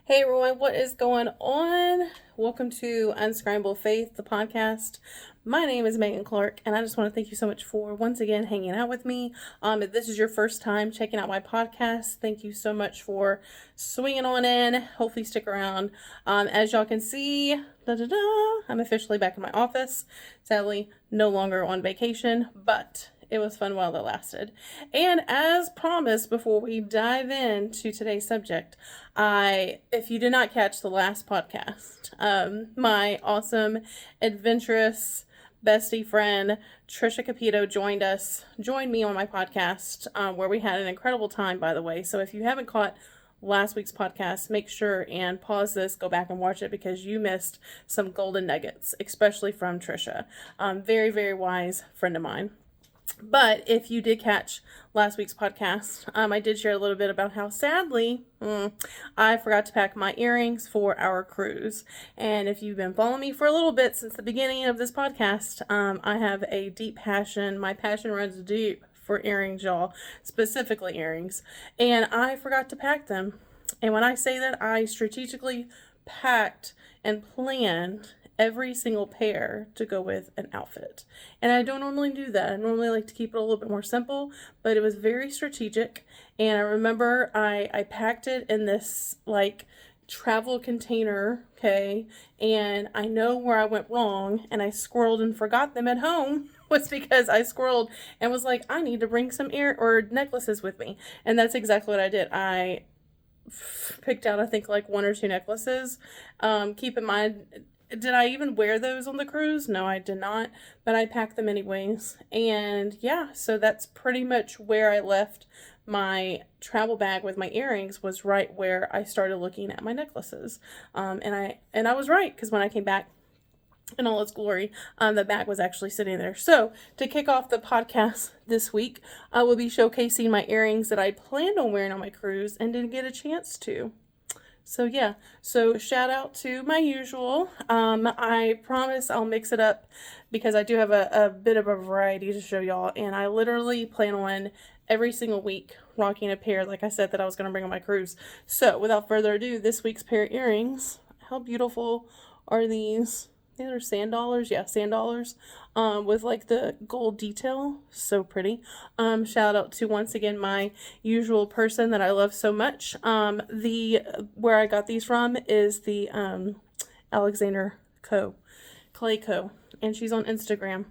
Hey everyone, what is going on? Welcome to Unscramble Faith, the podcast. My name is Megan Clark, and I just want to thank you so much for once again hanging out with me. If this is your first time checking out my podcast, thank you so much for swinging on in. Hopefully, stick around. As y'all can see, I'm officially back in my office. Sadly, no longer on vacation, but it was fun while it lasted. And as promised, before we dive into today's subject, if you did not catch the last podcast, my awesome, adventurous bestie friend Trisha Capito joined me on my podcast, where we had an incredible time, by the way. So if you haven't caught last week's podcast, make sure and pause this, go back and watch it, because you missed some golden nuggets, especially from Trisha. Very, very wise friend of mine. But if you did catch last week's podcast, I did share a little bit about how sadly I forgot to pack my earrings for our cruise. And if you've been following me for a little bit since the beginning of this podcast, I have a deep passion. My passion runs deep for earrings, y'all, specifically earrings. And I forgot to pack them. And when I say that, I strategically packed and planned every single pair to go with an outfit. And I don't normally do that. I normally like to keep it a little bit more simple, but it was very strategic. And I remember I packed it in this like travel container, okay? And I know where I went wrong, and I squirreled and forgot them at home was because I squirreled and was like, I need to bring some ear or necklaces with me. And that's exactly what I did. I picked out, I think, like one or two necklaces. Keep in mind, did I even wear those on the cruise? No, I did not, but I packed them anyways. And yeah, so that's pretty much where I left my travel bag with my earrings, was right where I started looking at my necklaces. And I was right, because when I came back in all its glory, the bag was actually sitting there. So to kick off the podcast this week, I will be showcasing my earrings that I planned on wearing on my cruise and didn't get a chance to. So yeah, so shout out to my usual. I promise I'll mix it up, because I do have a bit of a variety to show y'all, and I literally plan on every single week rocking a pair, like I said, that I was going to bring on my cruise. So without further ado, this week's pair of earrings. How beautiful are these? These are sand dollars. Yeah, sand dollars. With like the gold detail. So pretty. Shout out to, once again, my usual person that I love so much. Where I got these from is the Alexander Clay Co. And she's on Instagram.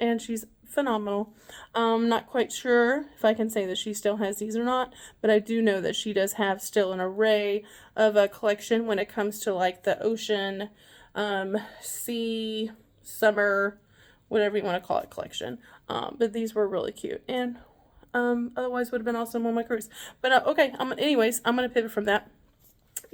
And she's phenomenal. Not quite sure if I can say that she still has these or not, but I do know that she does have still an array of a collection when it comes to like the ocean, sea, summer, whatever you want to call it, collection. But these were really cute, and otherwise would have been awesome on my cruise. But okay, anyways, I'm gonna pivot from that,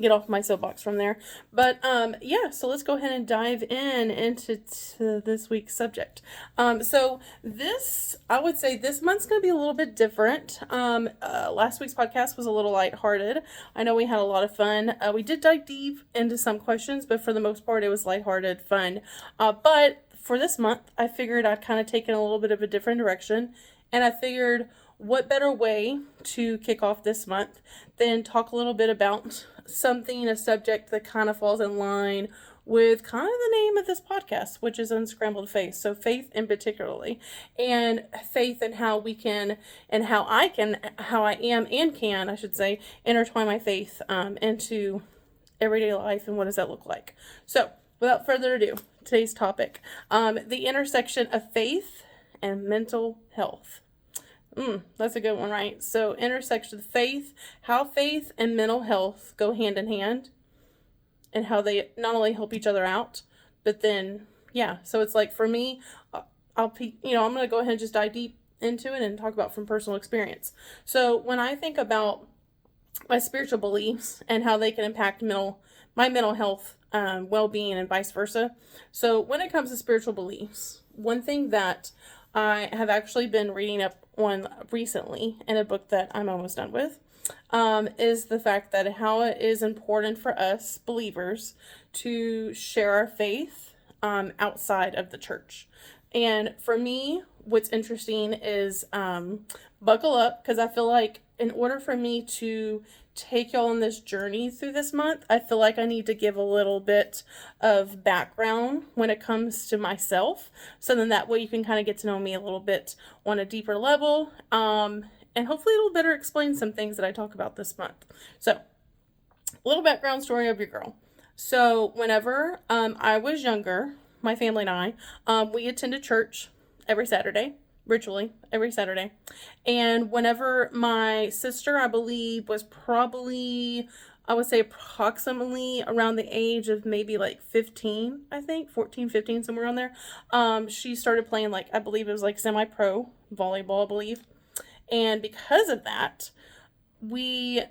get off my soapbox from there. But yeah, so let's go ahead and dive into this week's subject. So this, I would say this month's going to be a little bit different. Last week's podcast was a little lighthearted. I know we had a lot of fun. We did dive deep into some questions, but for the most part, it was lighthearted fun. But for this month, I figured I'd kind of take it a little bit of a different direction, and I figured, what better way to kick off this month than talk a little bit about a subject that kind of falls in line with kind of the name of this podcast, which is Unscrambled Faith. So faith in particularly, and faith and how we can, and how I am and can, I should say, intertwine my faith into everyday life, and what does that look like. So without further ado, today's topic, the intersection of faith and mental health. That's a good one, right? So intersection of faith, how faith and mental health go hand in hand, and how they not only help each other out, but then, yeah. So it's like, for me, I'm going to go ahead and just dive deep into it and talk about from personal experience. So when I think about my spiritual beliefs and how they can impact my mental health, well-being, and vice versa. So when it comes to spiritual beliefs, one thing that I have actually been reading up on recently in a book that I'm almost done with, is the fact that how it is important for us believers to share our faith outside of the church. And for me, what's interesting is buckle up, because I feel like in order for me to take y'all on this journey through this month, I feel like I need to give a little bit of background when it comes to myself. So then that way you can kind of get to know me a little bit on a deeper level. And hopefully it'll better explain some things that I talk about this month. So, a little background story of your girl. So, whenever I was younger, my family and I, we attended church every Saturday, ritually every Saturday. And whenever my sister, I believe, was probably, I would say approximately around the age of maybe like 15, I think, 14, 15, somewhere around there, she started playing, like, I believe it was like semi-pro volleyball, I believe. And because of that, we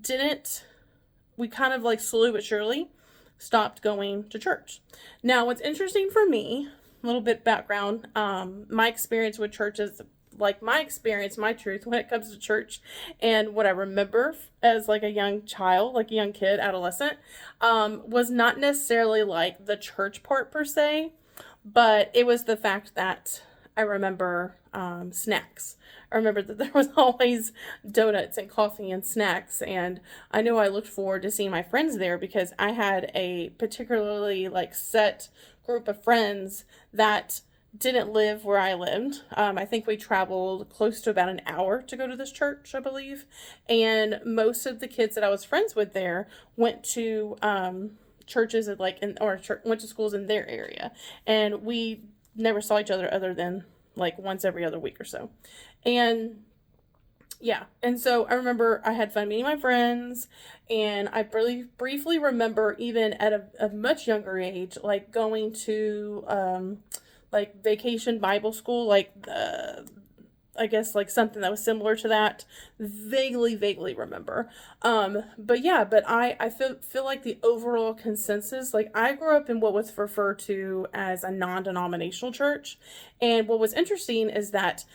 didn't, we kind of like slowly but surely stopped going to church. Now, what's interesting for me, a little bit background, my experience with church is like my experience, my truth when it comes to church and what I remember as like a young child, like a young kid, adolescent, was not necessarily like the church part per se, but it was the fact that I remember snacks. I remember that there was always donuts and coffee and snacks, and I know I looked forward to seeing my friends there because I had a particularly like set group of friends that didn't live where I lived. I think we traveled close to about an hour to go to this church, I believe, and most of the kids that I was friends with there went to churches at like went to schools in their area, and we never saw each other other than like once every other week or so. And yeah, and so I remember I had fun meeting my friends, and I really briefly remember even at a much younger age, like going to like vacation Bible school, like I guess like something that was similar to that. Vaguely remember. But yeah, but I feel like the overall consensus, like I grew up in what was referred to as a non-denominational church. And what was interesting is that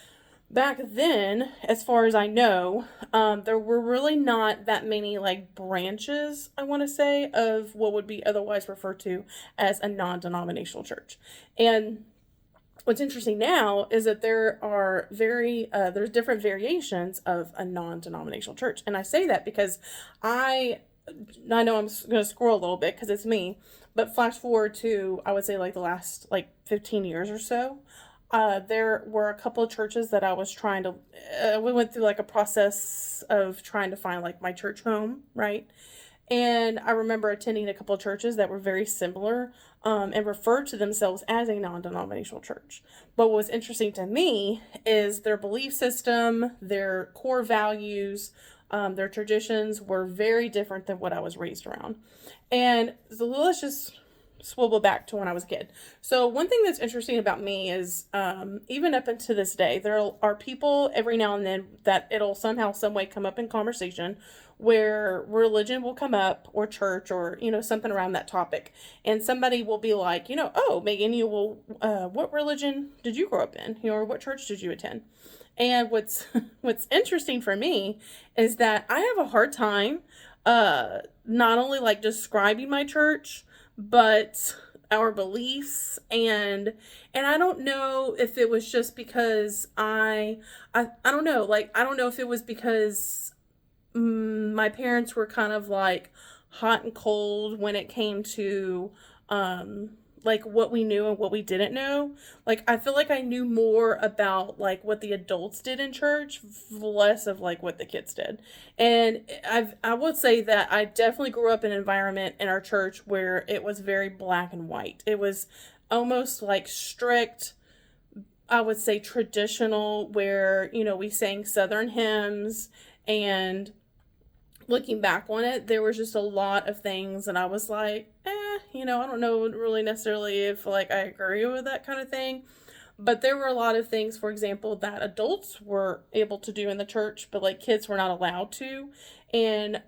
back then, as far as I know, there were really not that many like branches, I want to say, of what would be otherwise referred to as a non-denominational church. And what's interesting now is that there are there's different variations of a non-denominational church. And I say that because I know I'm going to scroll a little bit because it's me, but flash forward to, I would say like the last like 15 years or so. There were a couple of churches that I was trying to, we went through like a process of trying to find like my church home, right? And I remember attending a couple of churches that were very similar and referred to themselves as a non-denominational church. But what was interesting to me is their belief system, their core values, their traditions were very different than what I was raised around. And so let's just swivel back to when I was a kid. So one thing that's interesting about me is even up until this day, there are people every now and then that it'll somehow, some way come up in conversation where religion will come up or church or, you know, something around that topic. And somebody will be like, you know, oh, Megan, you will, what religion did you grow up in? You know, or what church did you attend? And what's interesting for me is that I have a hard time not only like describing my church, but our beliefs. And I don't know if it was just because I don't know, like I don't know if it was because my parents were kind of like hot and cold when it came to like what we knew and what we didn't know. Like I feel like I knew more about like what the adults did in church, less of like what the kids did. And I would say that I definitely grew up in an environment in our church where it was very black and white. It was almost like strict, I would say traditional, where, you know, we sang Southern hymns. And looking back on it, there was just a lot of things and I was like, you know, I don't know really necessarily if like I agree with that kind of thing. But there were a lot of things, for example, that adults were able to do in the church, but like kids were not allowed to. And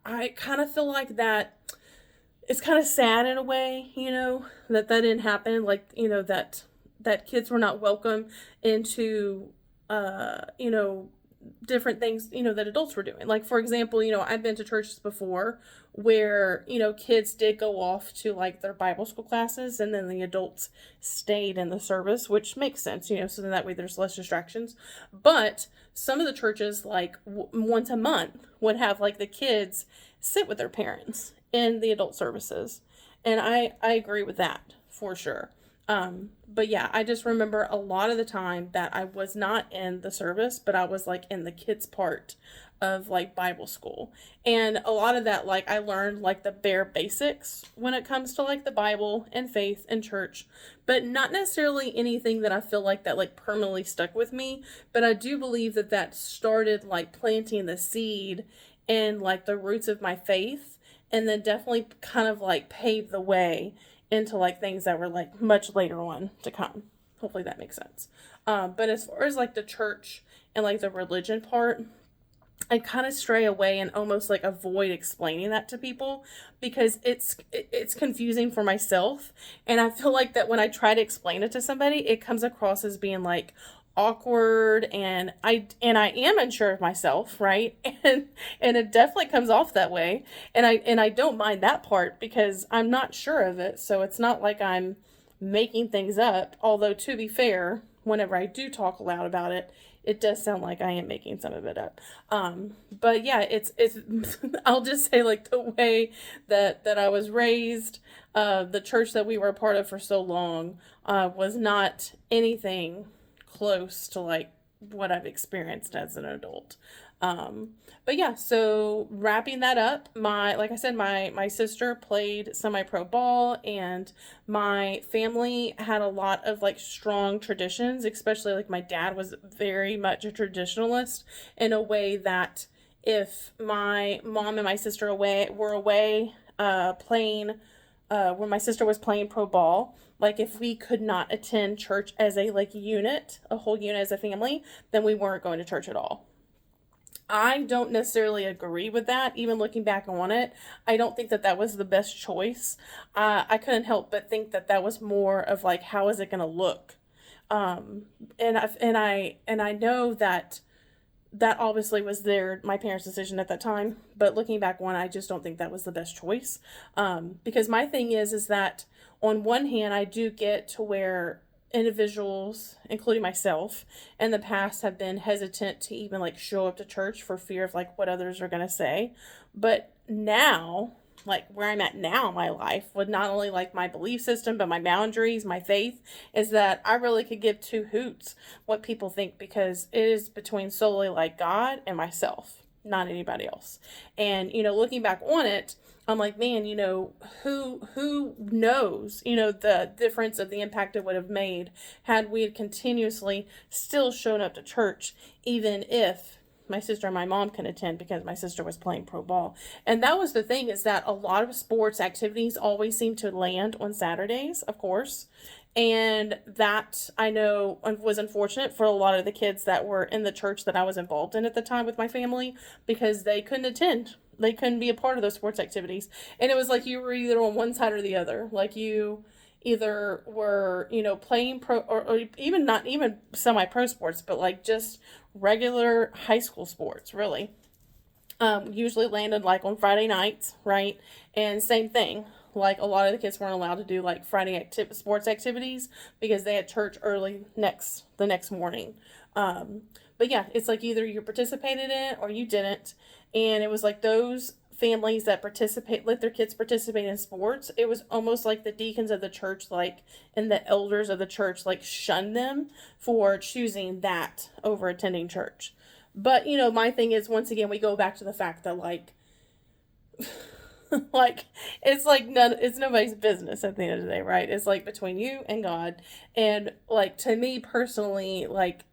I kind of feel like that it's kind of sad in a way, you know, that didn't happen. Like, you know, that kids were not welcome into, you know, different things, that adults were doing. Like, for example, I've been to churches before where, kids did go off to like their Bible school classes and then the adults stayed in the service, which makes sense, so then that way there's less distractions. But some of the churches, like once a month, would have like the kids sit with their parents in the adult services. And I agree with that for sure. But yeah, I just remember a lot of the time that I was not in the service, but I was like in the kids part of like Bible school. And a lot of that, like I learned like the bare basics when it comes to like the Bible and faith and church, but not necessarily anything that I feel like that like permanently stuck with me. But I do believe that that started like planting the seed and like the roots of my faith, and then definitely kind of like paved the way into like things that were like much later on to come. Hopefully that makes sense. But as far as like the church and like the religion part, I kind of stray away and almost like avoid explaining that to people because it's confusing for myself, and I feel like that when I try to explain it to somebody, it comes across as being like awkward, and I am unsure of myself, right? And it definitely comes off that way, and I don't mind that part because I'm not sure of it, so it's not like I'm making things up. Although to be fair, whenever I do talk aloud about it, it does sound like I am making some of it up. But yeah, it's I'll just say like the way that I was raised, the church that we were a part of for so long, was not anything close to like what I've experienced as an adult. But yeah, so wrapping that up, like I said, my sister played semi-pro ball, and my family had a lot of like strong traditions, especially like my dad was very much a traditionalist in a way that if my mom and my sister were away playing when my sister was playing pro ball, like if we could not attend church as a like unit, a whole unit as a family, then we weren't going to church at all. I don't necessarily agree with that. Even looking back on it, I don't think that that was the best choice. I couldn't help but think that that was more of like, how is it going to look? And I know that that obviously was my parents' decision at that time. But looking back on, I just don't think that was the best choice. Because my thing is that on one hand, I do get to where individuals, including myself, in the past have been hesitant to even like show up to church for fear of like what others are going to say. But now, like where I'm at now in my life, with not only like my belief system, but my boundaries, my faith, is that I really could give two hoots what people think, because it is between solely like God and myself, not anybody else. And, looking back on it, I'm like, man, who knows, the difference of the impact it would have made had we had continuously still shown up to church, even if my sister and my mom can attend because my sister was playing pro ball. And that was the thing, is that a lot of sports activities always seem to land on Saturdays, of course. And that, I know, was unfortunate for a lot of the kids that were in the church that I was involved in at the time with my family, because they couldn't attend. They couldn't be a part of those sports activities. And it was like you were either on one side or the other. Like you either were, playing pro, or even not even semi-pro sports, but like just regular high school sports, really. Usually landed like on Friday nights, right? And same thing. Like a lot of the kids weren't allowed to do like Friday sports activities because they had church early the next morning. But yeah, it's like either you participated in it or you didn't. And it was like those families that let their kids participate in sports, it was almost like the deacons of the church, like, and the elders of the church, like, shunned them for choosing that over attending church. But, my thing is, once again, we go back to the fact that, like, like, it's nobody's business at the end of the day, right? It's, like, between you and God. And, like, to me personally, like,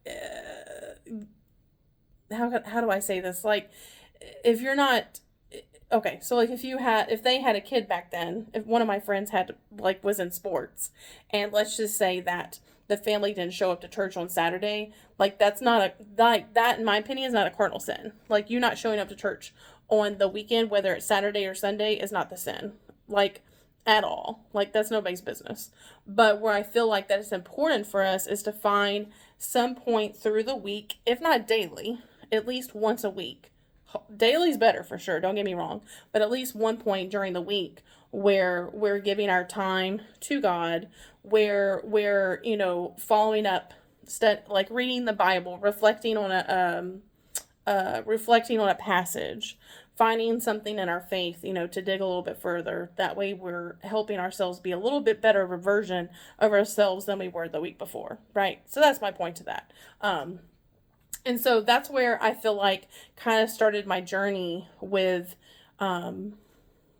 how do I say this? Like, if you're not, okay, so like if they had a kid back then, if one of my friends was in sports, and let's just say that the family didn't show up to church on Saturday, like that, in my opinion, is not a cardinal sin. Like, you not showing up to church on the weekend, whether it's Saturday or Sunday, is not the sin. Like, at all. Like, that's nobody's business. But where I feel like that it's important for us is to find some point through the week, if not daily, at least once a week. Daily's better for sure, don't get me wrong, but at least one point during the week where we're giving our time to God, where we're, following up, like reading the Bible, reflecting on a passage, finding something in our faith, to dig a little bit further. That way we're helping ourselves be a little bit better of a version of ourselves than we were the week before, right? So that's my point to that. And so that's where I feel like kind of started my journey with,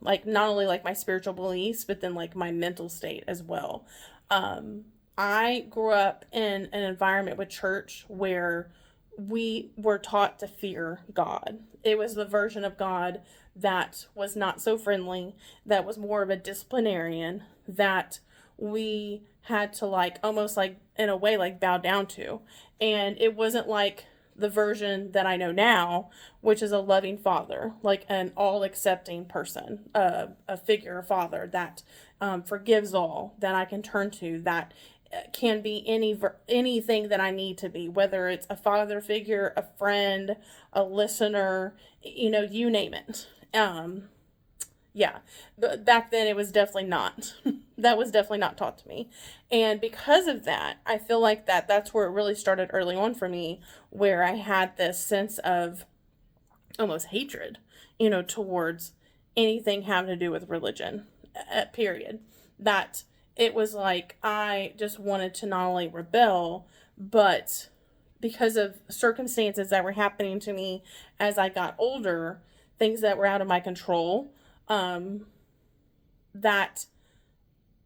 like not only like my spiritual beliefs, but then like my mental state as well. I grew up in an environment with church where we were taught to fear God. It was the version of God that was not so friendly, that was more of a disciplinarian, that we had to like almost like in a way like bow down to. And it wasn't like the version that I know now, which is a loving father, like an all accepting person, a figure, a father that forgives all, that I can turn to, that can be anything that I need to be, whether it's a father figure, a friend, a listener, you name it. Yeah, but back then it was definitely not. That was definitely not taught to me. And because of that, I feel like that's where it really started early on for me, where I had this sense of almost hatred, towards anything having to do with religion, period. That it was like I just wanted to not only rebel, but because of circumstances that were happening to me as I got older, things that were out of my control, that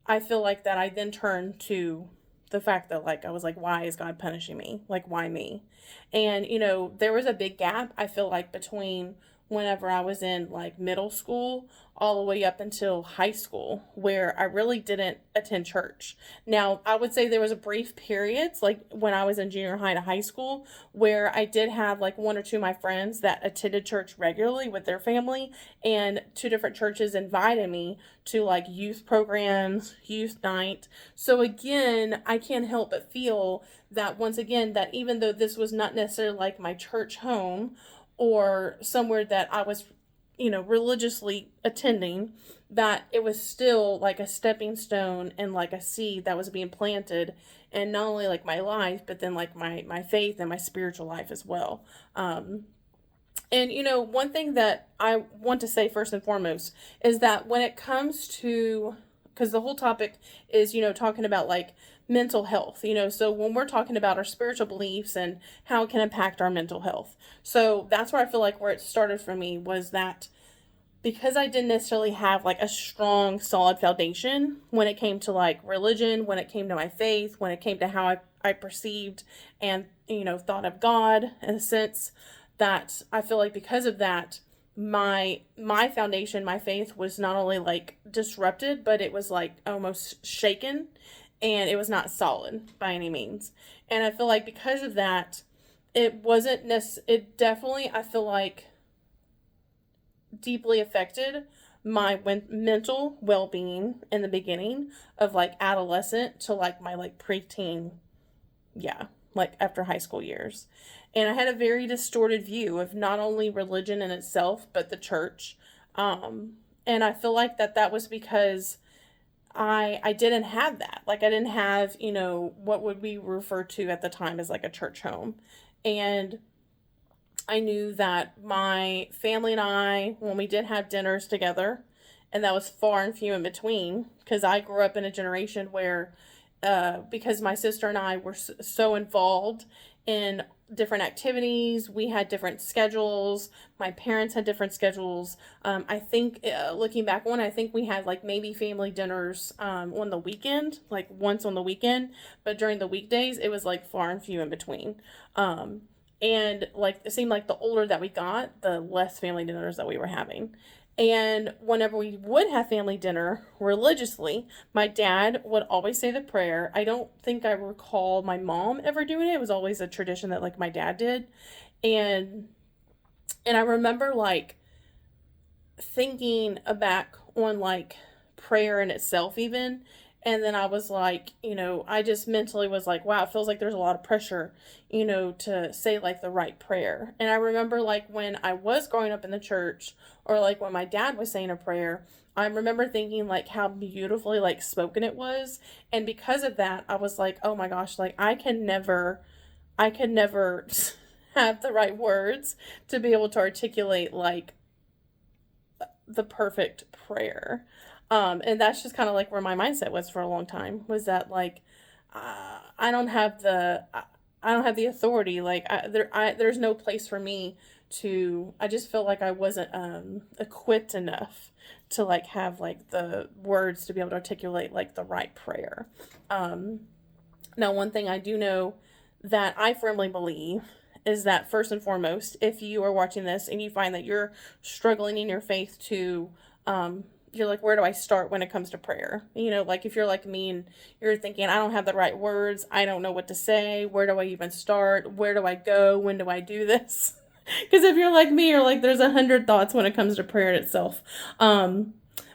I feel like that I then turned to the fact that like I was like, why is God punishing me? Like, why me? And there was a big gap, I feel like, between whenever I was in like middle school all the way up until high school, where I really didn't attend church. Now, I would say there was a brief periods like when I was in junior high to high school where I did have like one or two of my friends that attended church regularly with their family, and two different churches invited me to like youth programs, youth night. So again, I can't help but feel that once again, that even though this was not necessarily like my church home or somewhere that I was, religiously attending, that it was still like a stepping stone and like a seed that was being planted, and not only like my life, but then like my faith and my spiritual life as well. And one thing that I want to say first and foremost is that when it comes to, because the whole topic is, talking about like mental health, so when we're talking about our spiritual beliefs and how it can impact our mental health. So that's where I feel like where it started for me was that because I didn't necessarily have like a strong, solid foundation when it came to like religion, when it came to my faith, when it came to how I perceived and, thought of God in a sense, that I feel like because of that, my foundation, my faith was not only like disrupted, but it was like almost shaken, and it was not solid by any means. And I feel like because of that, it definitely, I feel like, deeply affected my mental well-being in the beginning of like adolescent to like my like preteen, yeah, like after high school years. And I had a very distorted view of not only religion in itself, but the church. And I feel like that was because I didn't have that. Like I didn't have, what would we refer to at the time as like a church home. And I knew that my family and I, when we did have dinners together, and that was far and few in between, because I grew up in a generation where, because my sister and I were so involved in different activities, we had different schedules. My parents had different schedules. I think looking back on, I think we had like maybe family dinners on the weekend, like once on the weekend, but during the weekdays, it was like far and few in between. And like it seemed like the older that we got, the less family dinners that we were having. And whenever we would have family dinner religiously, my dad would always say the prayer. I don't think I recall my mom ever doing it. It was always a tradition that like my dad did. And I remember like thinking back on like prayer in itself even, And then I was like, I just mentally was like, wow, it feels like there's a lot of pressure, to say like the right prayer. And I remember like when I was growing up in the church, or like when my dad was saying a prayer, I remember thinking like how beautifully like spoken it was. And because of that, I was like, oh my gosh, like I can never have the right words to be able to articulate like the perfect prayer. And that's just kind of like where my mindset was for a long time, was that like, I don't have I don't have the authority. Like there's no place for me to, I just felt like I wasn't, equipped enough to like have like the words to be able to articulate like the right prayer. Um, Now, one thing I do know that I firmly believe is that first and foremost, if you are watching this and you find that you're struggling in your faith to, you're like, where do I start when it comes to prayer? Like if you're like me and you're thinking, I don't have the right words, I don't know what to say, where do I even start? Where do I go? When do I do this? Because if you're like me, you're like, there's 100 thoughts when it comes to prayer itself.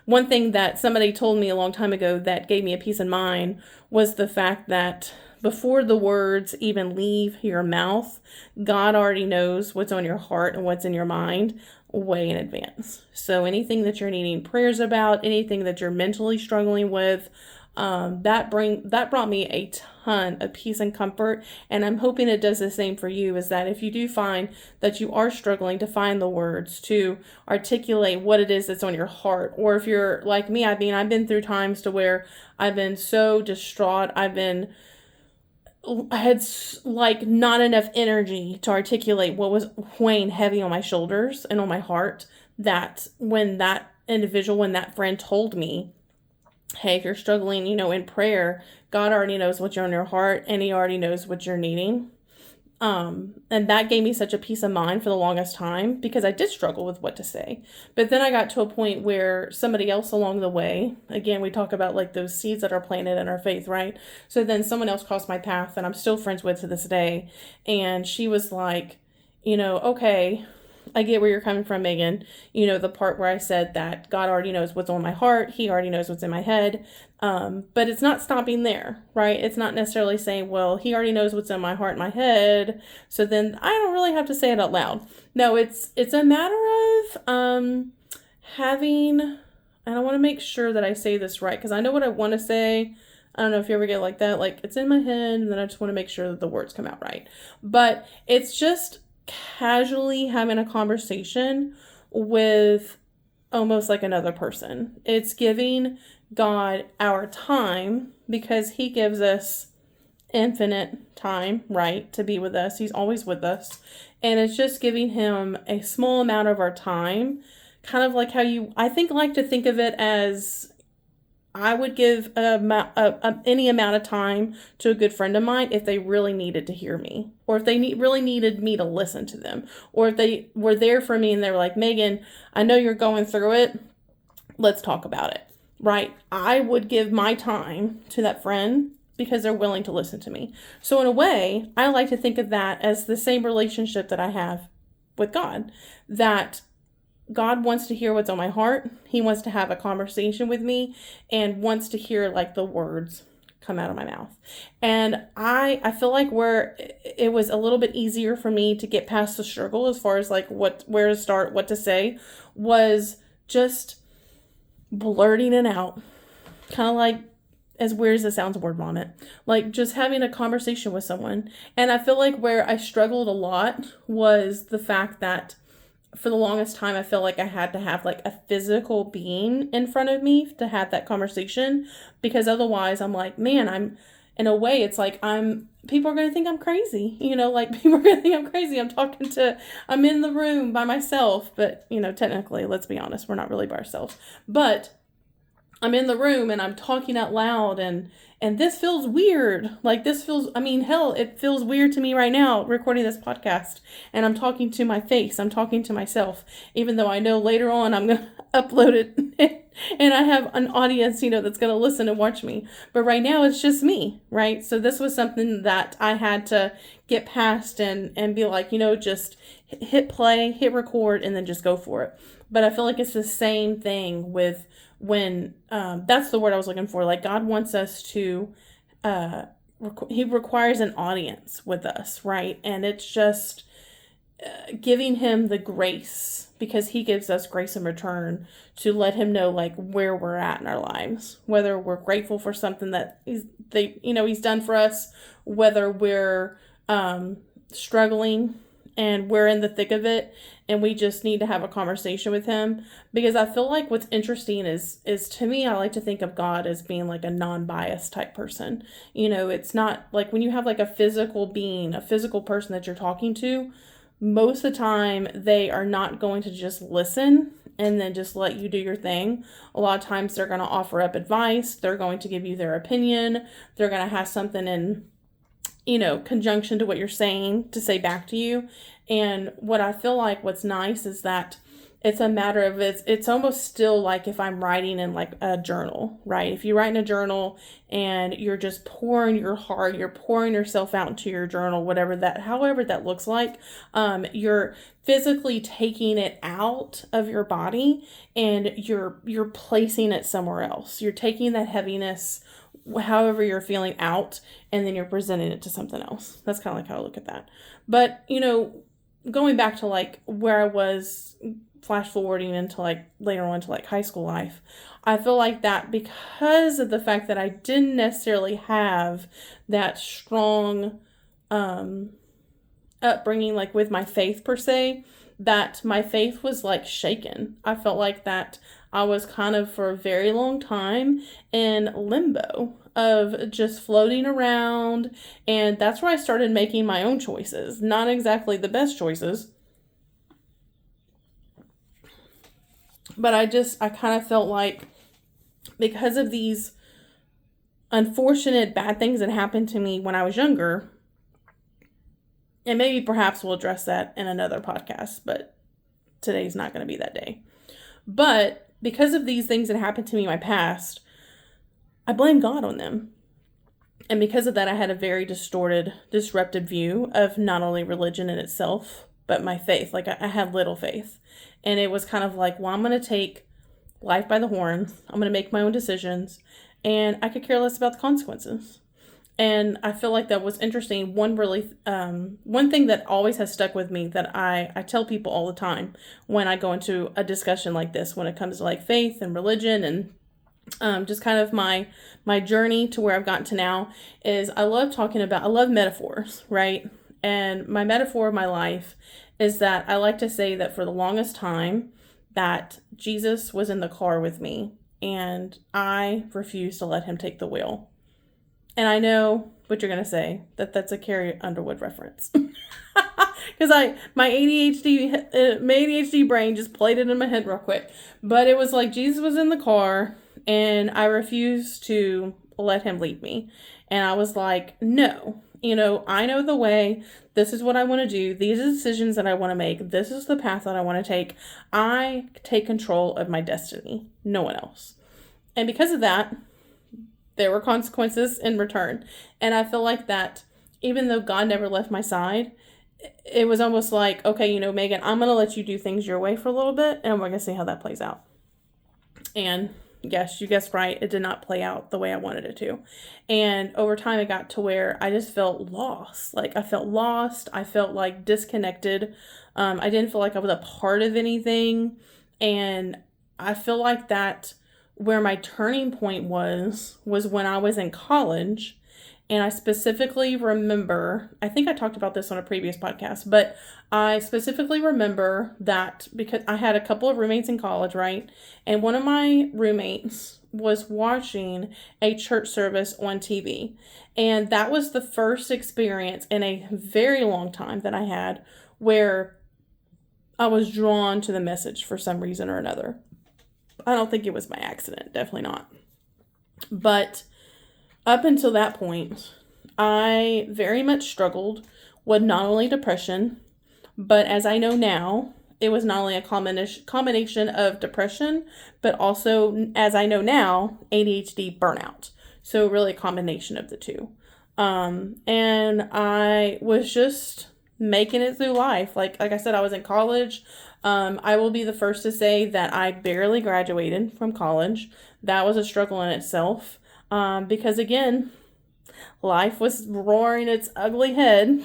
One thing that somebody told me a long time ago that gave me a peace of mind was the fact that before the words even leave your mouth, God already knows what's on your heart and what's in your mind way in advance. So anything that you're needing prayers about, anything that you're mentally struggling with, that brought me a ton of peace and comfort, and I'm hoping it does the same for you. Is that if you do find that you are struggling to find the words to articulate what it is that's on your heart, or if you're like me, I've been through times to where I've been so distraught, I had like not enough energy to articulate what was weighing heavy on my shoulders and on my heart, that when that friend told me, hey, if you're struggling, in prayer, God already knows what's on your heart and he already knows what you're needing. And that gave me such a peace of mind for the longest time, because I did struggle with what to say. But then I got to a point where somebody else along the way, again, we talk about like those seeds that are planted in our faith, right? So then someone else crossed my path that I'm still friends with to this day. And she was like, okay, I get where you're coming from, Megan. The part where I said that God already knows what's on my heart. He already knows what's in my head. But it's not stopping there, right? It's not necessarily saying, well, he already knows what's in my heart and my head, so then I don't really have to say it out loud. No, it's a matter of having, and I want to make sure that I say this right, because I know what I want to say. I don't know if you ever get like that, like it's in my head, and then I just want to make sure that the words come out right. But it's just casually having a conversation with almost like another person. It's giving God our time, because he gives us infinite time, right, to be with us. He's always with us. And it's just giving him a small amount of our time, kind of like how I like to think of it as, I would give any amount of time to a good friend of mine if they really needed to hear me, or if they really needed me to listen to them, or if they were there for me and they were like, Megan, I know you're going through it. Let's talk about it, right? I would give my time to that friend because they're willing to listen to me. So in a way, I like to think of that as the same relationship that I have with God, that God wants to hear what's on my heart. He wants to have a conversation with me and wants to hear like the words come out of my mouth. And I feel like where it was a little bit easier for me to get past the struggle as far as like where to start, what to say, was just blurting it out. Kind of like, as weird as it sounds, word vomit. Like just having a conversation with someone. And I feel like where I struggled a lot was the fact that for the longest time, I felt like I had to have like a physical being in front of me to have that conversation, because otherwise I'm like, man, in a way, it's like people are going to think I'm crazy, like people are going to think I'm crazy. I'm in the room by myself, but technically, let's be honest, we're not really by ourselves, but I'm in the room and I'm talking out loud, and this feels weird. Like hell, it feels weird to me right now recording this podcast, and I'm talking to my face. I'm talking to myself, even though I know later on I'm going to upload it and I have an audience, that's going to listen and watch me. But right now it's just me, right? So this was something that I had to get past and be like, just hit play, hit record, and then just go for it. But I feel like it's the same thing with when, that's the word I was looking for. Like, God wants us to, he requires an audience with us, right? And it's just giving him the grace, because he gives us grace in return, to let him know like where we're at in our lives, whether we're grateful for something that he's done for us, whether we're struggling and we're in the thick of it and we just need to have a conversation with him. Because I feel like what's interesting is to me, I like to think of God as being like a non-biased type person. It's not like when you have like a physical being, a physical person that you're talking to, most of the time they are not going to just listen and then just let you do your thing. A lot of times they're going to offer up advice. They're going to give you their opinion. They're going to have something in, conjunction to what you're saying to say back to you. And what I feel like what's nice is that it's a matter of it's almost still like if I'm writing in like a journal, right? If you write in a journal and you're just pouring your heart, you're pouring yourself out into your journal, however that looks like, you're physically taking it out of your body and you're placing it somewhere else. You're taking that heaviness, however you're feeling, out, and then you're presenting it to something else. That's kind of like how I look at that. But, going back to like where I was, flash forwarding into like later on to like high school life, I feel like that because of the fact that I didn't necessarily have that strong upbringing like with my faith per se, that my faith was like shaken. I felt like that I was kind of for a very long time in limbo of just floating around, and that's where I started making my own choices. Not exactly the best choices, but I kind of felt like because of these unfortunate bad things that happened to me when I was younger, and maybe perhaps we'll address that in another podcast, but today's not going to be that day. But because of these things that happened to me in my past, I blame God on them. And because of that, I had a very disrupted view of not only religion in itself, but my faith. Like I had little faith. And it was kind of like, well, I'm going to take life by the horns. I'm going to make my own decisions. And I could care less about the consequences. And I feel like that was interesting. One thing that always has stuck with me that I tell people all the time when I go into a discussion like this, when it comes to like faith and religion and just kind of my journey to where I've gotten to now, is I love metaphors, right? And my metaphor of my life is that I like to say that for the longest time that Jesus was in the car with me and I refused to let him take the wheel. And I know what you're going to say, that's a Carrie Underwood reference. Because my ADHD brain just played it in my head real quick. But it was like Jesus was in the car and I refused to let him lead me. And I was like, no, I know the way. This is what I want to do. These are the decisions that I want to make. This is the path that I want to take. I take control of my destiny, no one else. And because of that, there were consequences in return. And I feel like that even though God never left my side, it was almost like, okay, Megan, I'm going to let you do things your way for a little bit, and we're going to see how that plays out. And yes, you guessed right. It did not play out the way I wanted it to. And over time, it got to where I just felt lost. Like I felt lost. I felt like disconnected. I didn't feel like I was a part of anything. And I feel like that where my turning point was when I was in college. And I specifically remember, I think I talked about this on a previous podcast, but I specifically remember that because I had a couple of roommates in college, right? And one of my roommates was watching a church service on TV. And that was the first experience in a very long time that I had where I was drawn to the message for some reason or another. I don't think it was by accident, definitely not. But up until that point, I very much struggled with not only depression, but as I know now, it was not only a combination of depression, but also, as I know now, ADHD burnout. So really a combination of the two. And I was just making it through life. Like I said, I was in college. I will be the first to say that I barely graduated from college. That was a struggle in itself. Because again, life was roaring its ugly head.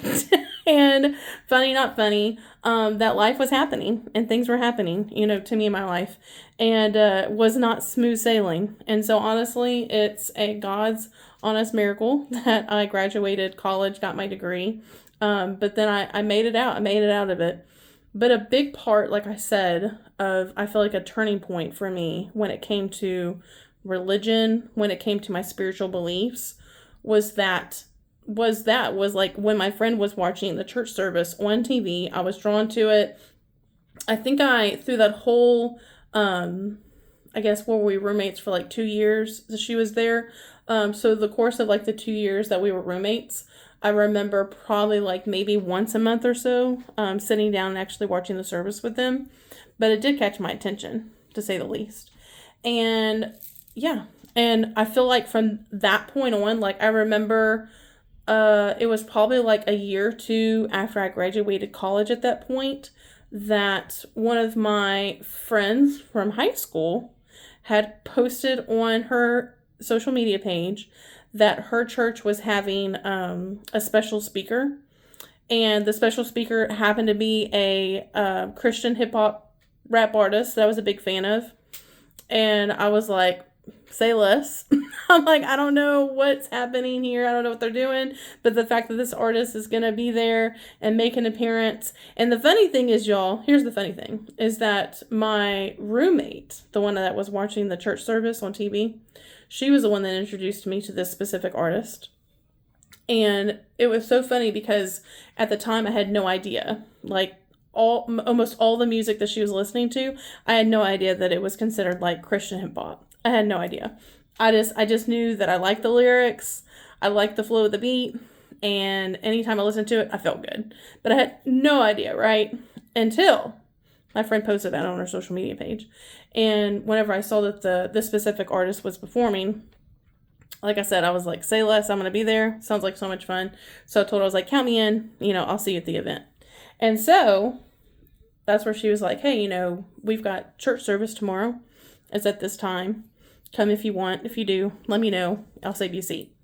And funny, not funny, that life was happening and things were happening, to me in my life, and was not smooth sailing. And so honestly, it's a God's honest miracle that I graduated college, got my degree. But then I made it out. I made it out of it. But a big part, like I said, of I feel like a turning point for me when it came to religion, when it came to my spiritual beliefs, was like when my friend was watching the church service on TV. I was drawn to it. I think through that whole, I guess, were we roommates for like 2 years that she was there. So the course of like the 2 years that we were roommates, I remember probably like maybe once a month or so, sitting down and actually watching the service with them. But it did catch my attention, to say the least. And yeah, and I feel like from that point on, like I remember it was probably like a year or two after I graduated college at that point that one of my friends from high school had posted on her social media page that her church was having a special speaker. And the special speaker happened to be a Christian hip hop rap artist that I was a big fan of. And I was like, say less. I'm like, I don't know what's happening here. I don't know what they're doing. But the fact that this artist is going to be there and make an appearance. And the funny thing is, y'all, here's the funny thing, is that my roommate, the one that was watching the church service on TV, she was the one that introduced me to this specific artist. And it was so funny because at the time I had no idea. Like, almost all the music that she was listening to, I had no idea that it was considered like Christian hip hop. I had no idea. I just knew that I liked the lyrics, I liked the flow of the beat, and anytime I listened to it, I felt good. But I had no idea, right? Until my friend posted that on her social media page. And whenever I saw that this specific artist was performing, like I said, I was like, say less, I'm going to be there. Sounds like so much fun. So I told her, I was like, count me in, I'll see you at the event. And so that's where she was like, hey, we've got church service tomorrow. It's at this time. Come if you want. If you do, let me know. I'll save you a seat.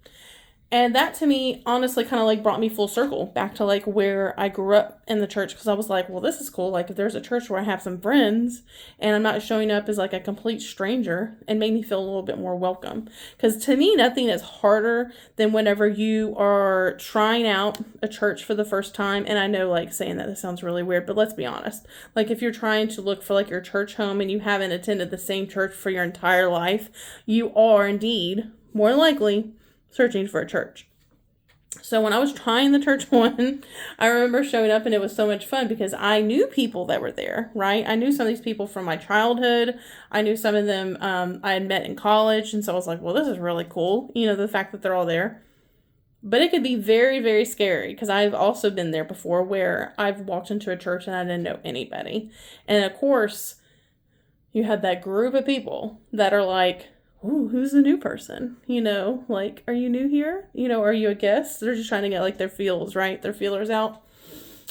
And that to me, honestly, kind of like brought me full circle back to like where I grew up in the church. Because I was like, well, this is cool. Like if there's a church where I have some friends and I'm not showing up as like a complete stranger, and made me feel a little bit more welcome. Because to me, nothing is harder than whenever you are trying out a church for the first time. And I know like saying that this sounds really weird, but let's be honest. Like if you're trying to look for like your church home and you haven't attended the same church for your entire life, you are indeed more likely searching for a church. So when I was trying the church one, I remember showing up and it was so much fun because I knew people that were there, right? I knew some of these people from my childhood. I knew some of them I had met in college. And so I was like, well, this is really cool. The fact that they're all there. But it could be very, very scary because I've also been there before where I've walked into a church and I didn't know anybody. And of course, you have that group of people that are like, ooh, who's the new person? Like, are you new here? Are you a guest? They're just trying to get like their feelers, right? Their feelers out.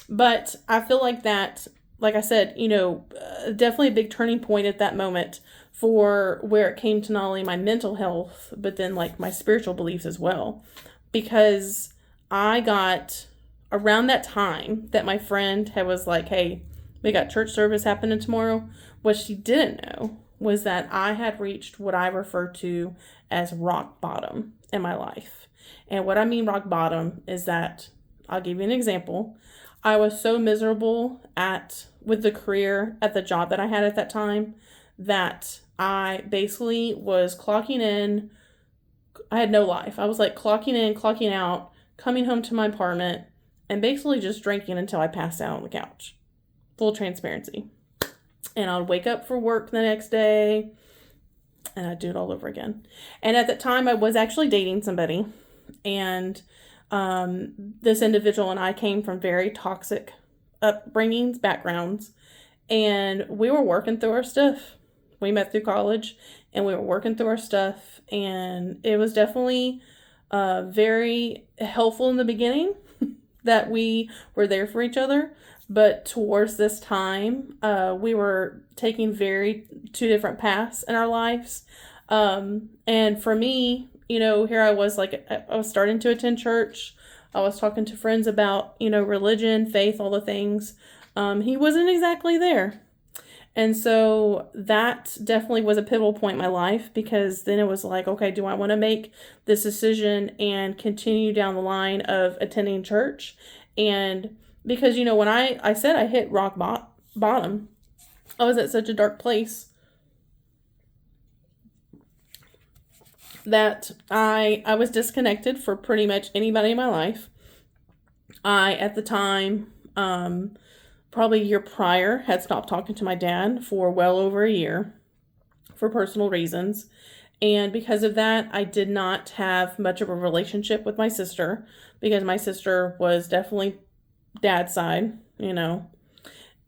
But I feel like that, like I said, definitely a big turning point at that moment for where it came to not only my mental health, but then like my spiritual beliefs as well. Because I got around that time that my friend was like, hey, we got church service happening tomorrow. What she didn't know was that I had reached what I refer to as rock bottom in my life. And what I mean rock bottom is that, I'll give you an example. I was so miserable with the career at the job that I had at that time that I basically was clocking in. I had no life. I was like clocking in, clocking out, coming home to my apartment, and basically just drinking until I passed out on the couch. Full transparency. And I'd wake up for work the next day and I'd do it all over again. And at that time I was actually dating somebody, and this individual and I came from very toxic upbringings, backgrounds, and we were working through our stuff. We met through college and we were working through our stuff, and it was definitely very helpful in the beginning that we were there for each other. But towards this time, we were taking two different paths in our lives. And for me, here I was like, I was starting to attend church. I was talking to friends about, religion, faith, all the things. He wasn't exactly there. And so that definitely was a pivotal point in my life, because then it was like, okay, do I want to make this decision and continue down the line of attending church? And because, when I said I hit rock bottom, I was at such a dark place that I was disconnected for pretty much anybody in my life. At the time, probably a year prior, had stopped talking to my dad for well over a year for personal reasons. And because of that, I did not have much of a relationship with my sister, because my sister was definitely dad's side,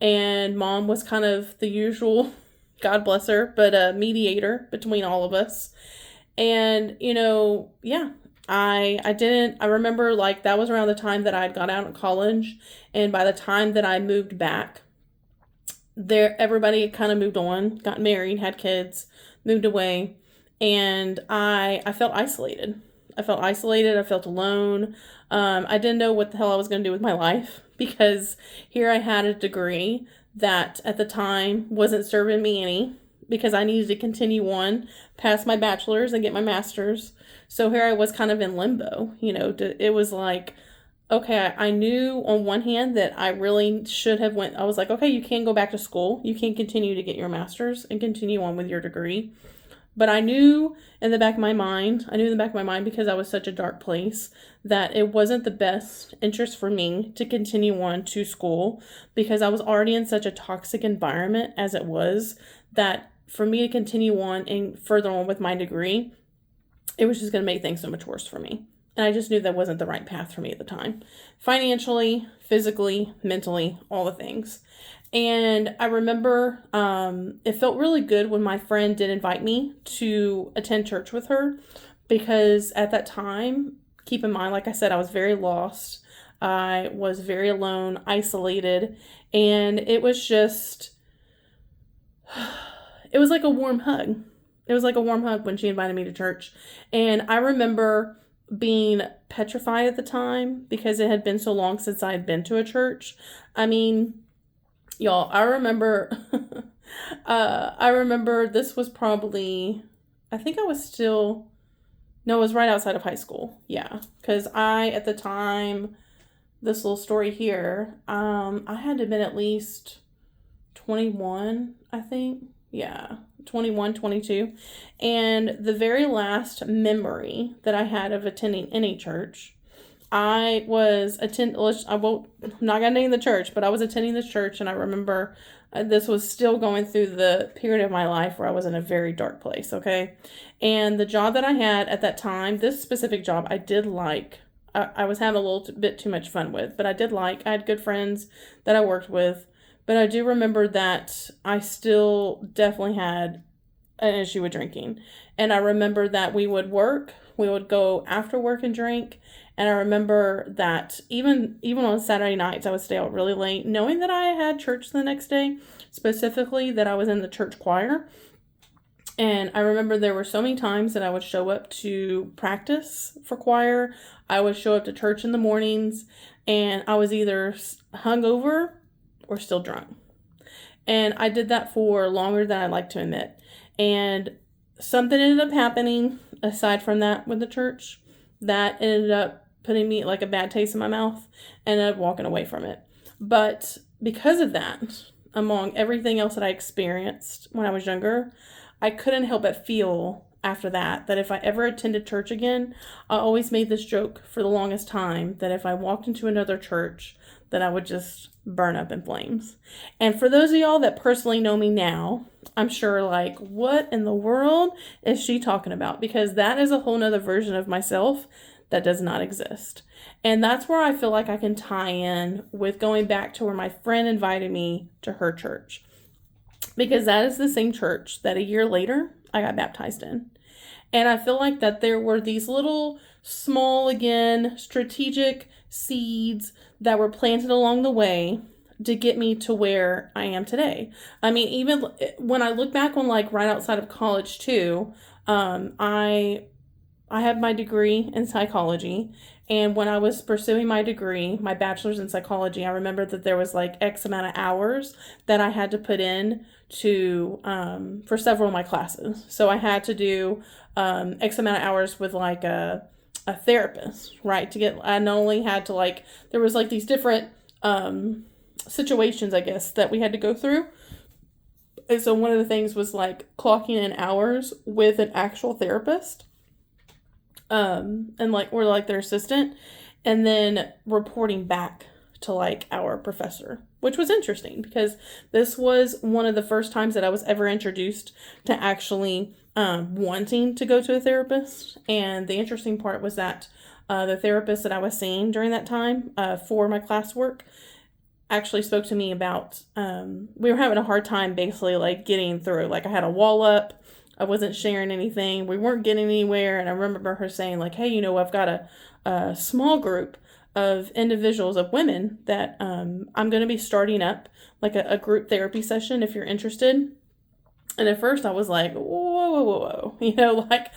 and mom was kind of the usual, God bless her, but a mediator between all of us. And, yeah, I remember like that was around the time that I'd got out of college. And by the time that I moved back everybody kind of moved on, got married, had kids, moved away. And I felt isolated. I felt alone. I didn't know what the hell I was going to do with my life, because here I had a degree that at the time wasn't serving me any, because I needed to continue on past my bachelor's and get my master's. So here I was kind of in limbo, it was like, okay, I knew on one hand that I really should have I was like, okay, you can go back to school. You can continue to get your master's and continue on with your degree. But I knew in the back of my mind, because I was such a dark place, that it wasn't the best interest for me to continue on to school, because I was already in such a toxic environment as it was, that for me to continue on and further on with my degree, it was just going to make things so much worse for me. And I just knew that wasn't the right path for me at the time. Financially, physically, mentally, all the things. And I remember it felt really good when my friend did invite me to attend church with her, because at that time, keep in mind, like I said, I was very lost. I was very alone, isolated, and it was like a warm hug. It was like a warm hug when she invited me to church. And I remember being petrified at the time, because it had been so long since I had been to a church. I mean, y'all, I remember this was probably, I think I was still, no, it was right outside of high school. Yeah. Because at the time, this little story here, I had to have been at least 21, I think. Yeah. 21, 22. And the very last memory that I had of attending any church, I'm not gonna name the church, but I was attending this church, and I remember this was still going through the period of my life where I was in a very dark place, okay? And the job that I had at that time, this specific job, I did like. I was having a little bit too much fun with, but I did like. I had good friends that I worked with, but I do remember that I still definitely had an issue with drinking. And I remember that we would go after work and drink. And I remember that even on Saturday nights, I would stay out really late, knowing that I had church the next day, specifically that I was in the church choir. And I remember there were so many times that I would show up to practice for choir. I would show up to church in the mornings, and I was either hungover or still drunk. And I did that for longer than I'd like to admit. And something ended up happening aside from that with the church that ended up putting me like a bad taste in my mouth, and ended up walking away from it. But because of that, among everything else that I experienced when I was younger, I couldn't help but feel after that if I ever attended church again, I always made this joke for the longest time that if I walked into another church, that I would just burn up in flames. And for those of y'all that personally know me now, I'm sure like, what in the world is she talking about? Because that is a whole nother version of myself that does not exist. And that's where I feel like I can tie in with going back to where my friend invited me to her church. Because that is the same church that a year later I got baptized in. And I feel like that there were these little small, again, strategic seeds that were planted along the way to get me to where I am today. I mean, even when I look back on like right outside of college too, I had my degree in psychology. And when I was pursuing my degree, my bachelor's in psychology, I remember that there was like X amount of hours that I had to put in to for several of my classes. So I had to do X amount of hours with like a therapist, right? To get, I not only had to like, there was like these different situations, I guess, that we had to go through. And so one of the things was like clocking in hours with an actual therapist. And like we're like their assistant, and then reporting back to like our professor, which was interesting because this was one of the first times that I was ever introduced to actually wanting to go to a therapist. And the interesting part was that the therapist that I was seeing during that time for my classwork actually spoke to me about we were having a hard time basically like getting through. Like I had a wall up, I wasn't sharing anything, we weren't getting anywhere. And I remember her saying like, hey, I've got a small group of individuals, of women that I'm going to be starting up like a group therapy session if you're interested. And at first I was like, whoa, like,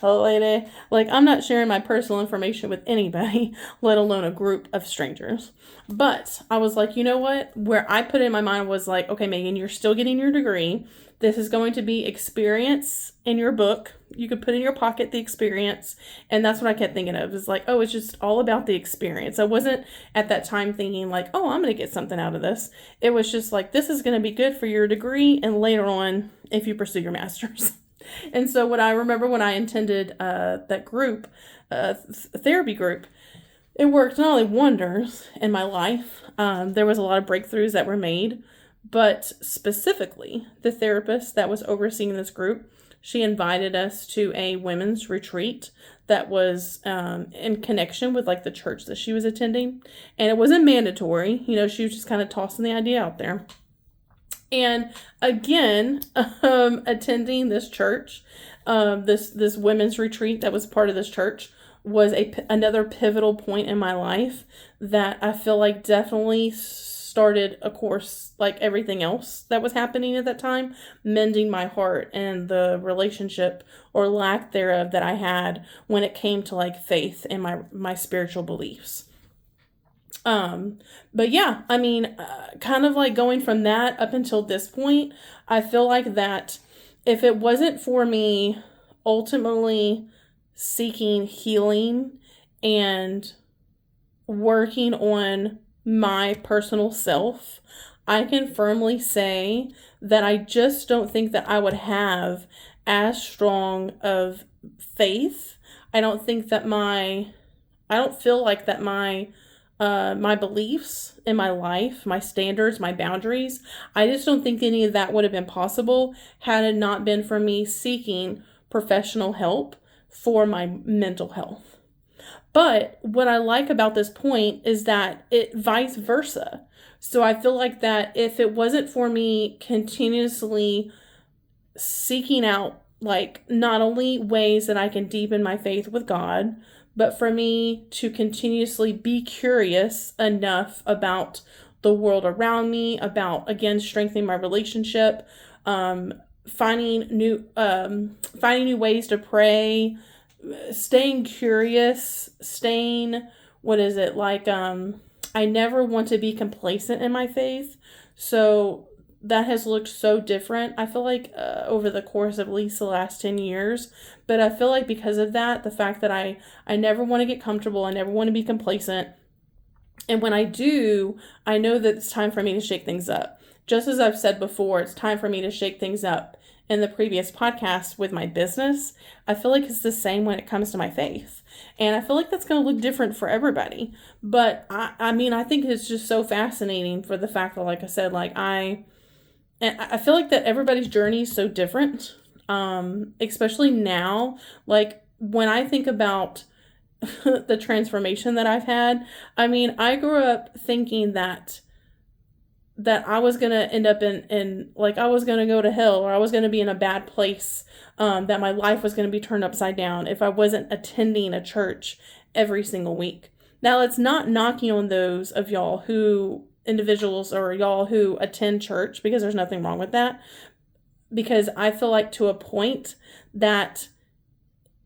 oh, lady, like I'm not sharing my personal information with anybody, let alone a group of strangers. But I was like, you know what? Where I put it in my mind was like, okay, Megan, you're still getting your degree. This is going to be experience in your book. You could put in your pocket the experience. And that's what I kept thinking of, is like, oh, it's just all about the experience. I wasn't at that time thinking like, oh, I'm going to get something out of this. It was just like, this is going to be good for your degree and later on if you pursue your master's. And so what I remember when I attended that group, therapy group, it worked not only wonders in my life. There was a lot of breakthroughs that were made. But specifically, the therapist that was overseeing this group, she invited us to a women's retreat that was in connection with like the church that she was attending. And it wasn't mandatory. She was just kind of tossing the idea out there. And again, attending this church, this women's retreat that was part of this church was another pivotal point in my life that I feel like definitely started, of course, like everything else that was happening at that time, mending my heart and the relationship or lack thereof that I had when it came to like faith and my spiritual beliefs. But yeah, I mean, kind of like going from that up until this point, I feel like that if it wasn't for me ultimately seeking healing and working on my personal self, I can firmly say that I just don't think that I would have as strong of faith. I don't think that I don't feel like that my beliefs in my life, my standards, my boundaries, I just don't think any of that would have been possible had it not been for me seeking professional help for my mental health. But what I like about this point is that it vice versa. So I feel like that if it wasn't for me continuously seeking out like not only ways that I can deepen my faith with God, but for me to continuously be curious enough about the world around me, about, again, strengthening my relationship, finding new ways to pray, staying curious, I never want to be complacent in my faith. So that has looked so different, I feel like, over the course of at least the last 10 years. But I feel like because of that, the fact that I never want to get comfortable, I never want to be complacent. And when I do, I know that it's time for me to shake things up. Just as I've said before, it's time for me to shake things up in the previous podcast with my business. I feel like it's the same when it comes to my faith. And I feel like that's going to look different for everybody. But I mean, I think it's just so fascinating for the fact that, like I said, I feel like that everybody's journey is so different, especially now. Like, when I think about the transformation that I've had, I mean, I grew up thinking that that I was going to end up in like I was going to go to hell, or I was going to be in a bad place, that my life was going to be turned upside down if I wasn't attending a church every single week. Now, it's not knocking on those of y'all who individuals or y'all who attend church, because there's nothing wrong with that. Because I feel like to a point that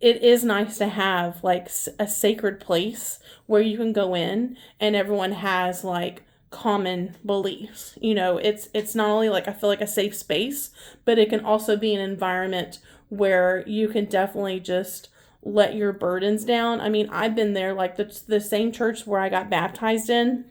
it is nice to have like a sacred place where you can go in and everyone has like common beliefs. It's not only like I feel like a safe space, but it can also be an environment where you can definitely just let your burdens down. I mean, I've been there, like the same church where I got baptized in.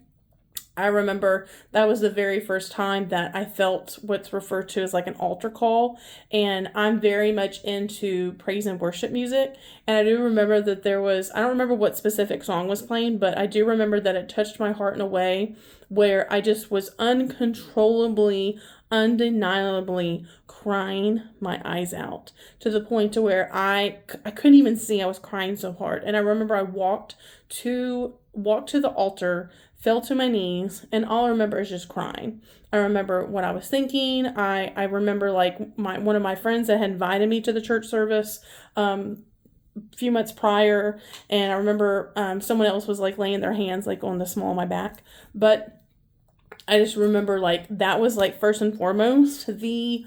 I remember that was the very first time that I felt what's referred to as like an altar call. And I'm very much into praise and worship music. And I do remember that I don't remember what specific song was playing, but I do remember that it touched my heart in a way where I just was uncontrollably, undeniably crying my eyes out, to the point to where I couldn't even see. I was crying so hard. And I remember I walked to the altar, fell to my knees, and all I remember is just crying. I remember what I was thinking. I remember like one of my friends that had invited me to the church service a few months prior, and I remember someone else was like laying their hands like on the small of my back. But I just remember like that was like first and foremost the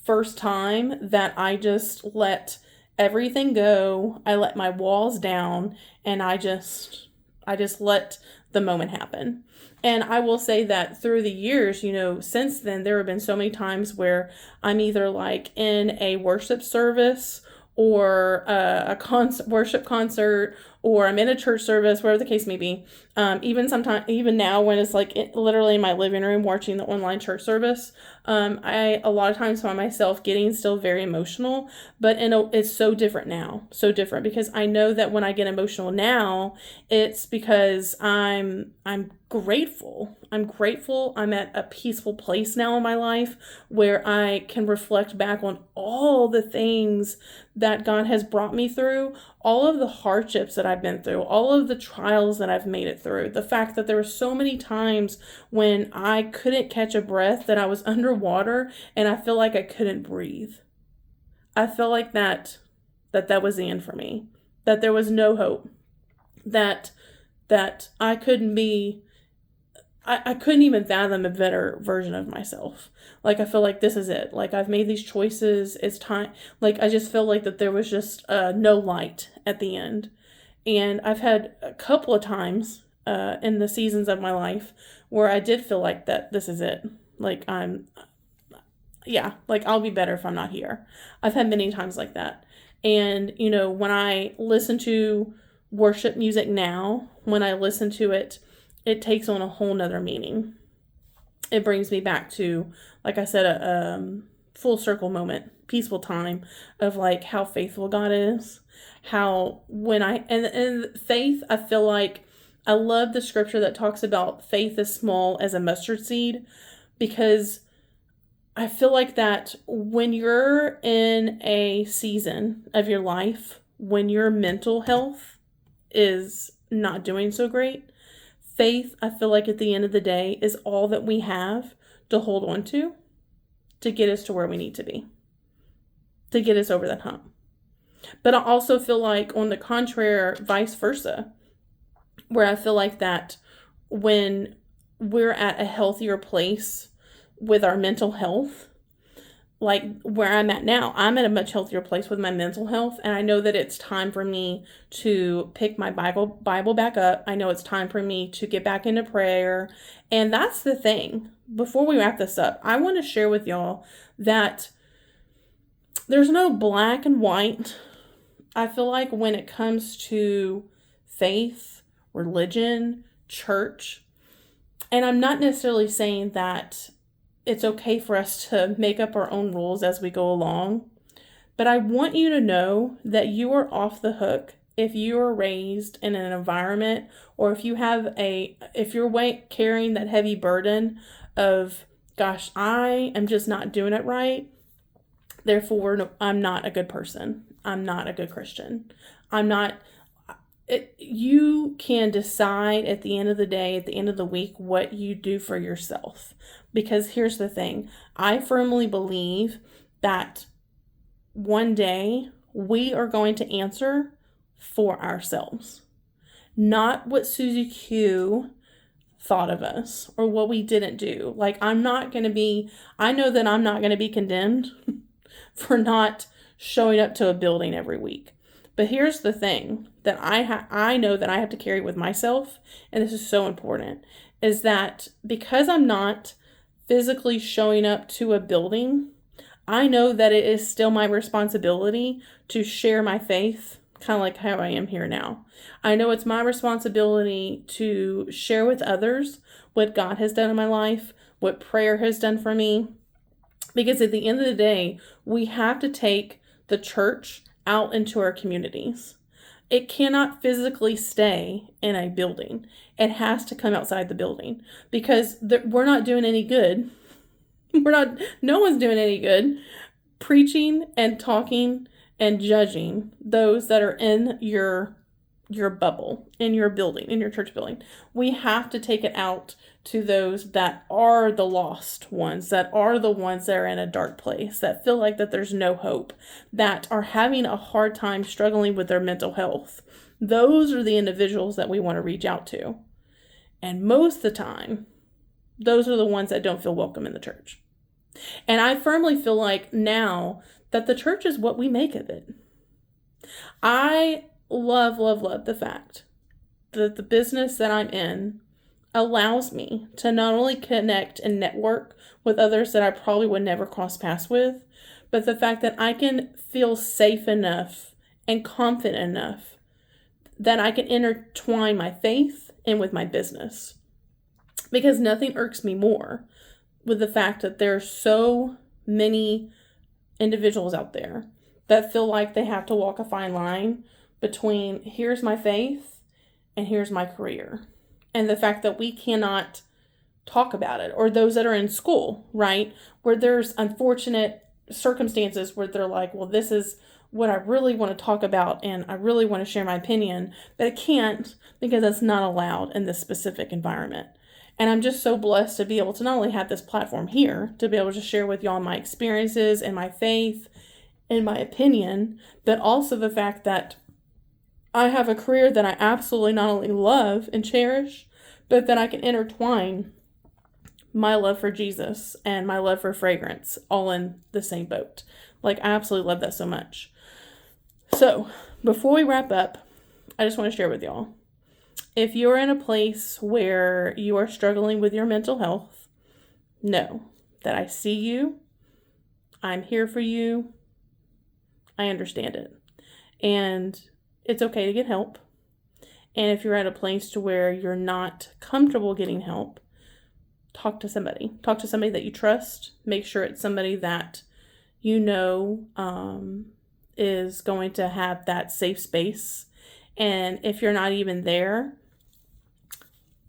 first time that I just let everything go. I let my walls down, and I just let the moment happen. And I will say that through the years, since then, there have been so many times where I'm either like in a worship service or a worship concert, or I'm in a church service, wherever the case may be. Even now, when it's like literally in my living room watching the online church service, I a lot of times find myself getting still very emotional, but it's so different now, so different, because I know that when I get emotional now, it's because I'm grateful. I'm grateful. I'm at a peaceful place now in my life where I can reflect back on all the things that God has brought me through, all of the hardships that I've been through, all of the trials that I've made it through, the fact that there were so many times when I couldn't catch a breath, that I was underwater and I feel like I couldn't breathe. I felt like that was the end for me, that there was no hope, that I couldn't be, I couldn't even fathom a better version of myself. Like, I feel like this is it. Like, I've made these choices. It's time. Like, I just feel like that there was just no light at the end. And I've had a couple of times in the seasons of my life where I did feel like that this is it. Like, like I'll be better if I'm not here. I've had many times like that. And, when I listen to worship music now, when I listen to it, it takes on a whole nother meaning. It brings me back to, like I said, a full circle moment, peaceful time of like how faithful God is. How when and faith, I feel like I love the scripture that talks about faith as small as a mustard seed, because I feel like that when you're in a season of your life, when your mental health is not doing so great, faith, I feel like at the end of the day, is all that we have to hold on to get us to where we need to be, to get us over that hump. But I also feel like on the contrary, vice versa, where I feel like that when we're at a healthier place with our mental health, like where I'm at now, I'm at a much healthier place with my mental health. And I know that it's time for me to pick my Bible back up. I know it's time for me to get back into prayer. And that's the thing. Before we wrap this up, I want to share with y'all that there's no black and white. I feel like when it comes to faith, religion, church, and I'm not necessarily saying that it's okay for us to make up our own rules as we go along. But I want you to know that you are off the hook if you are raised in an environment, or if you're carrying that heavy burden of, gosh, I am just not doing it right. Therefore, I'm not a good person. I'm not a good Christian. you can decide at the end of the day, at the end of the week, what you do for yourself. Because here's the thing, I firmly believe that one day we are going to answer for ourselves, not what Susie Q thought of us or what we didn't do. Like, I know that I'm not going to be condemned for not showing up to a building every week. But here's the thing that I know that I have to carry with myself, and this is so important, is that because I'm not physically showing up to a building, I know that it is still my responsibility to share my faith, kind of like how I am here now. I know it's my responsibility to share with others what God has done in my life, what prayer has done for me, because at the end of the day, we have to take the church out into our communities. It cannot physically stay in a building. It has to come outside the building, because we're not doing any good. No one's doing any good preaching and talking and judging those that are in your bubble, in your building, in your church building. We have to take it out to those that are the lost ones, that are the ones that are in a dark place, that feel like that there's no hope, that are having a hard time struggling with their mental health. Those are the individuals that we want to reach out to. And most of the time, those are the ones that don't feel welcome in the church. And I firmly feel like now that the church is what we make of it. I love the fact that the business that I'm in allows me to not only connect and network with others that I probably would never cross paths with, but the fact that I can feel safe enough and confident enough that I can intertwine my faith in with my business. Because nothing irks me more with the fact that there are so many individuals out there that feel like they have to walk a fine line between here's my faith and here's my career. And the fact that we cannot talk about it, or those that are in school, right? Where there's unfortunate circumstances where they're like, well, this is what I really want to talk about and I really want to share my opinion, but I can't because it's not allowed in this specific environment. And I'm just so blessed to be able to not only have this platform here, to be able to share with y'all my experiences and my faith and my opinion, but also the fact that I have a career that I absolutely not only love and cherish, but that I can intertwine my love for Jesus and my love for fragrance all in the same boat. Like, I absolutely love that so much. So, before we wrap up, I just want to share with y'all. If you're in a place where you are struggling with your mental health, know that I see you, I'm here for you, I understand it. And it's okay to get help. And if you're at a place to where you're not comfortable getting help, talk to somebody. Talk to somebody that you trust. Make sure it's somebody that you know is going to have that safe space. And if you're not even there,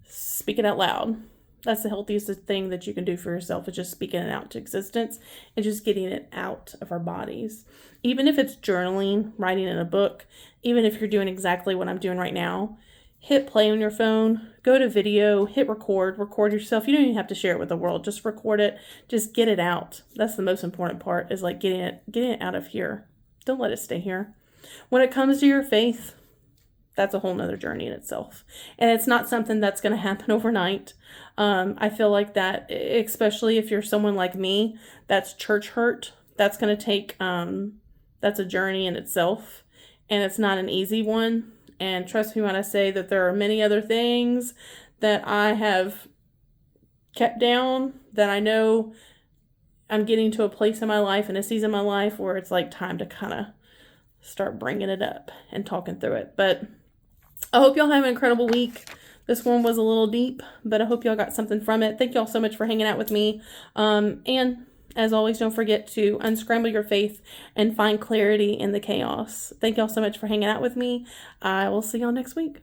speak it out loud. That's the healthiest thing that you can do for yourself, is just speaking it out to existence and just getting it out of our bodies. Even if it's journaling, writing in a book, even if you're doing exactly what I'm doing right now, hit play on your phone, go to video, hit record yourself. You don't even have to share it with the world. Just record it. Just get it out. That's the most important part, is like getting it out of here. Don't let it stay here. When it comes to your faith, that's a whole nother journey in itself. And it's not something that's going to happen overnight. I feel like that, especially if you're someone like me, that's church hurt, that's going to take, that's a journey in itself. And it's not an easy one. And trust me when I say that there are many other things that I have kept down, that I know I'm getting to a place in my life and a season in my life where it's like time to kind of start bringing it up and talking through it. But I hope y'all have an incredible week. This one was a little deep, but I hope y'all got something from it. Thank y'all so much for hanging out with me. And as always, don't forget to unscramble your faith and find clarity in the chaos. Thank y'all so much for hanging out with me. I will see y'all next week.